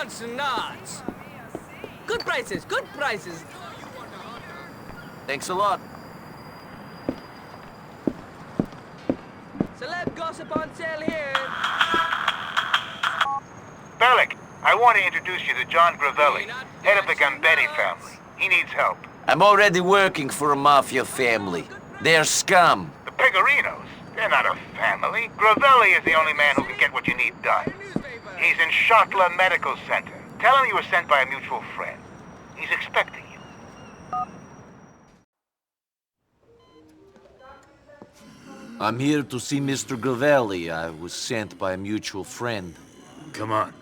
nuts and nuts. Good prices, good prices. Thanks a lot. Celeb gossip on sale here. Bellic, I want to introduce you to John Gravelli, head of the Gambetti family. He needs help. I'm already working for a mafia family. They're scum. The Pegorinos? They're not a family. Gravelli is the only man who can get what you need done. He's in Shotla Medical Center. Tell him you were sent by a mutual friend. He's expecting you. I'm here to see Mr. Gravelli. I was sent by a mutual friend. Come on.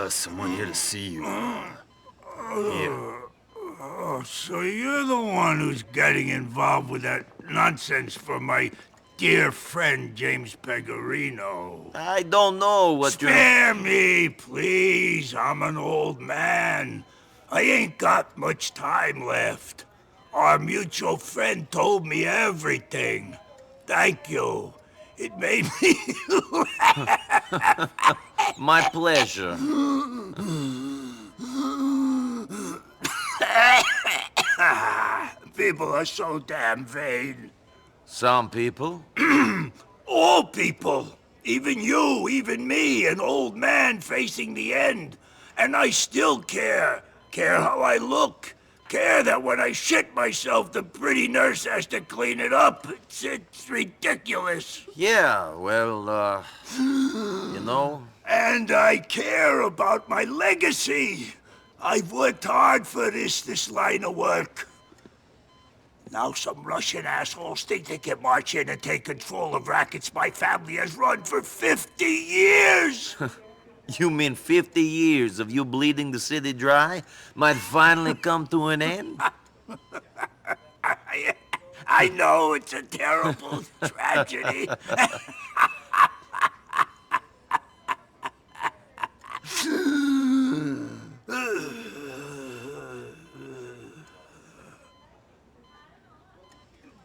Someone here to see you. Here. Oh, so you're the one who's getting involved with that nonsense for my dear friend James Pegorino. I don't know what you're... Spare me, please. I'm an old man. I ain't got much time left. Our mutual friend told me everything. Thank you. It made me My pleasure. People are so damn vain. Some people? All people. Even you, even me, an old man facing the end. And I still care. Care how I look. Care that when I shit myself, the pretty nurse has to clean it up. It's ridiculous. Yeah, well, you know... And I care about my legacy. I've worked hard for this line of work. Now some Russian assholes think they can march in and take control of rackets my family has run for 50 years! You mean 50 years of you bleeding the city dry might finally come to an end? I know it's a terrible tragedy.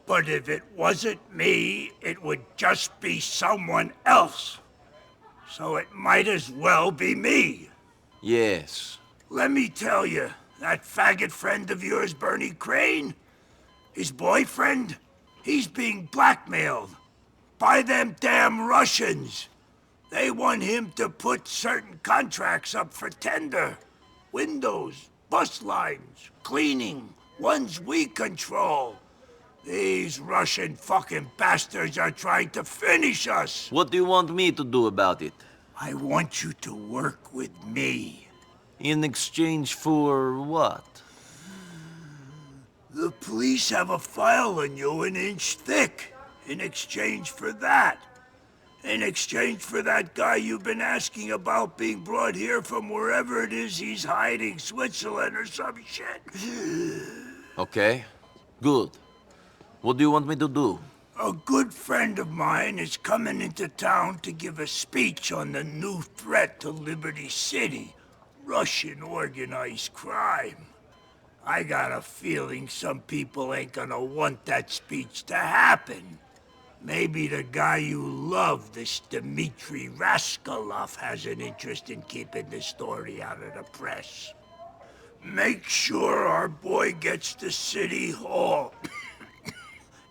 But if it wasn't me, it would just be someone else. So it might as well be me. Yes. Let me tell you, that faggot friend of yours, Bernie Crane, his boyfriend, he's being blackmailed by them damn Russians. They want him to put certain contracts up for tender. Windows, bus lines, cleaning, ones we control. These Russian fucking bastards are trying to finish us. What do you want me to do about it? I want you to work with me. In exchange for what? The police have a file on you an inch thick. In exchange for that. In exchange for that guy you've been asking about being brought here from wherever it is he's hiding, Switzerland or some shit. Okay, good. What do you want me to do? A good friend of mine is coming into town to give a speech on the new threat to Liberty City, Russian organized crime. I got a feeling some people ain't gonna want that speech to happen. Maybe the guy you love, this Dmitri Raskolov, has an interest in keeping the story out of the press. Make sure our boy gets to City Hall.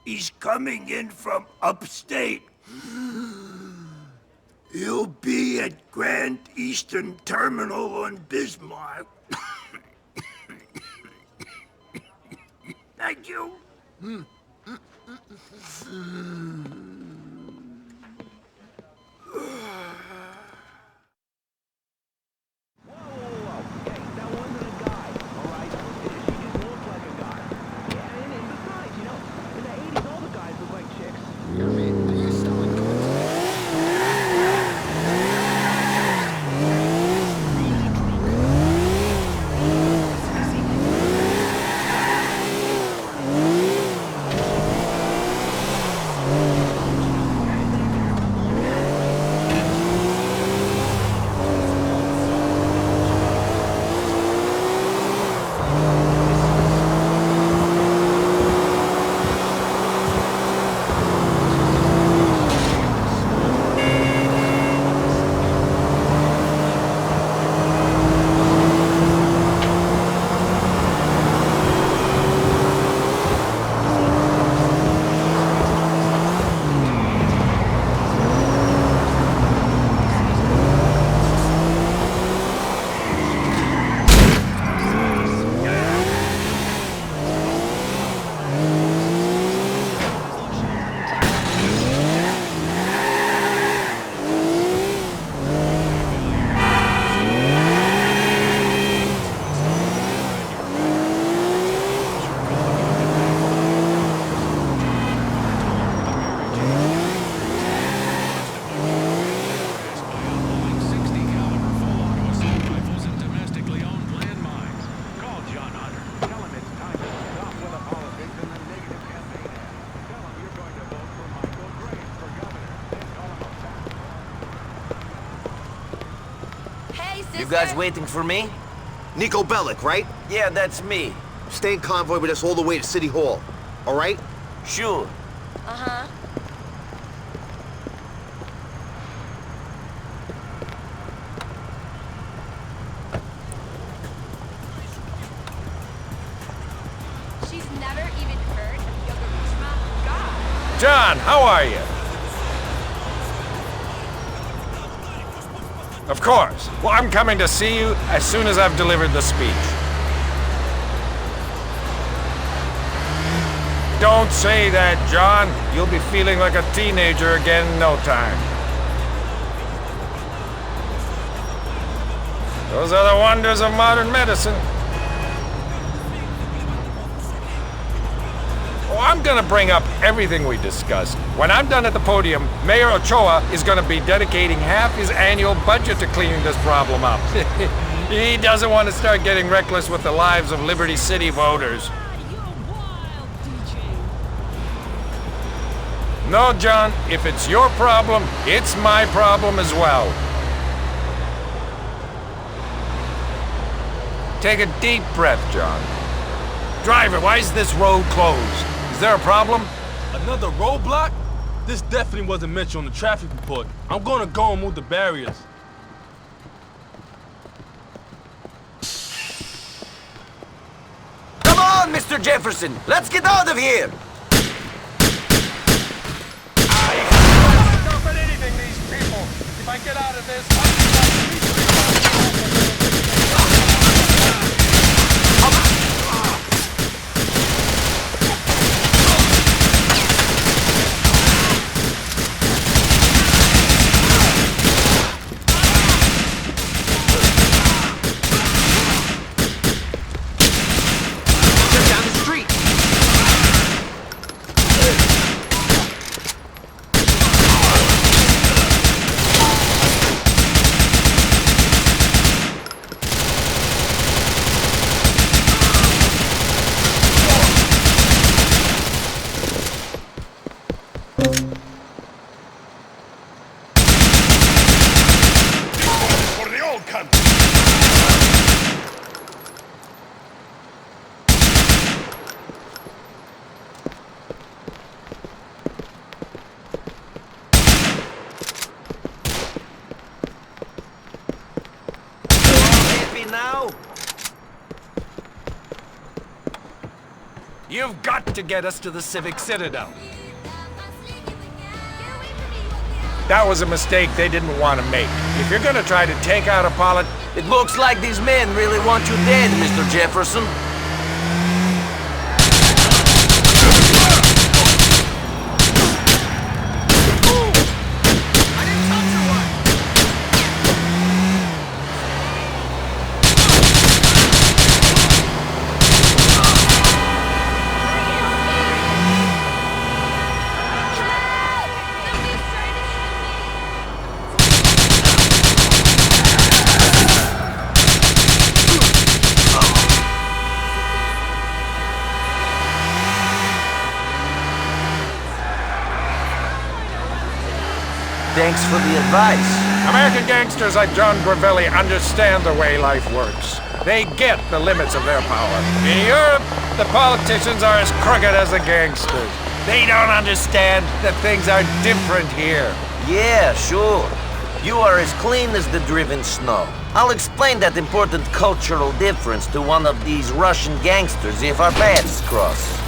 He's coming in from upstate. He'll be at Grand Eastern Terminal on Bismarck. Thank you. You guys waiting for me? Nico Bellic, right? Yeah, that's me. Stay in convoy with us all the way to City Hall. All right? Sure. Uh-huh. She's never even heard of Yogarishima? God. John, how are you? Of course. Well, I'm coming to see you as soon as I've delivered the speech. Don't say that, John. You'll be feeling like a teenager again in no time. Those are the wonders of modern medicine. Oh, I'm gonna bring up everything we discussed. When I'm done at the podium, Mayor Ochoa is gonna be dedicating half his annual budget to cleaning this problem up. He doesn't want to start getting reckless with the lives of Liberty City voters. No, John, if it's your problem, it's my problem as well. Take a deep breath, John. Driver, why is this road closed? Is there a problem? Another roadblock? This definitely wasn't mentioned on the traffic report. I'm gonna go and move the barriers. Come on, Mr. Jefferson! Let's get out of here! Stop at anything, these people! If I get out of this, Now? you've got to get us to the Civic Citadel. That was a mistake they didn't want to make. If you're gonna try to take out a pilot, It looks like these men really want you dead, Mr. Jefferson. Thanks for the advice. American gangsters like John Gravelli understand the way life works. They get the limits of their power. In Europe, the politicians are as crooked as the gangsters. They don't understand that things are different here. Yeah, sure. You are as clean as the driven snow. I'll explain that important cultural difference to one of these Russian gangsters if our paths cross.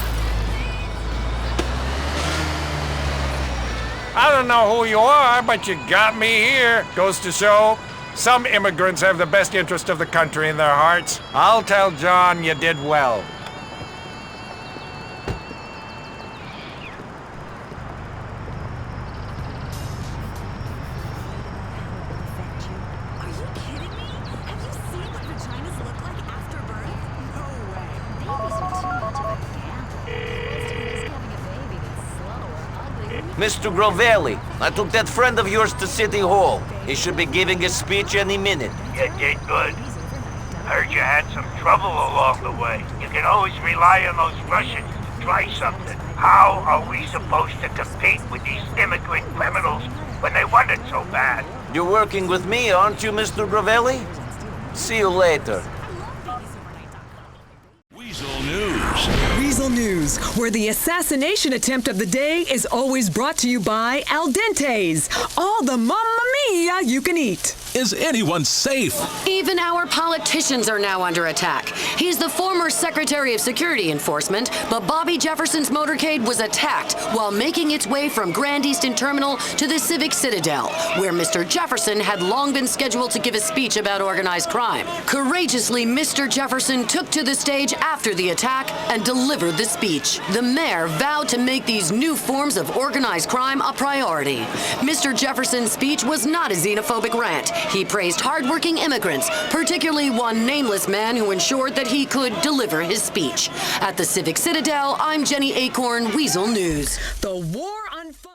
I don't know who you are, but you got me here. Goes to show, some immigrants have the best interest of the country in their hearts. I'll tell John you did well. Are you kidding me? Have you seen what vaginas look like after birth? No way. Babies are too much of a gamble. It's having a baby that's slow or ugly. Mr. Grovelli, I took that friend of yours to City Hall. He should be giving a speech any minute. You did good. Heard you had some trouble along the way. You can always rely on those Russians to try something. How are we supposed to compete with these immigrant criminals when they want it so bad? You're working with me, aren't you, Mr. Grovelli? See you later. Weasel News. Weasel News, where the assassination attempt of the day is always brought to you by Al Dente's. All the mamma mia you can eat. Is anyone safe? Even our politicians are now under attack. He's the former Secretary of Security Enforcement, but Bobby Jefferson's motorcade was attacked while making its way from Grand Easton Terminal to the Civic Citadel, where Mr. Jefferson had long been scheduled to give a speech about organized crime. Courageously, Mr. Jefferson took to the stage after the attack and delivered the speech. The mayor vowed to make these new forms of organized crime a priority. Mr. Jefferson's speech was not a xenophobic rant. He praised hardworking immigrants, particularly one nameless man who ensured that he could deliver his speech. At the Civic Citadel, I'm Jenny Acorn, Weasel News. The war on fun.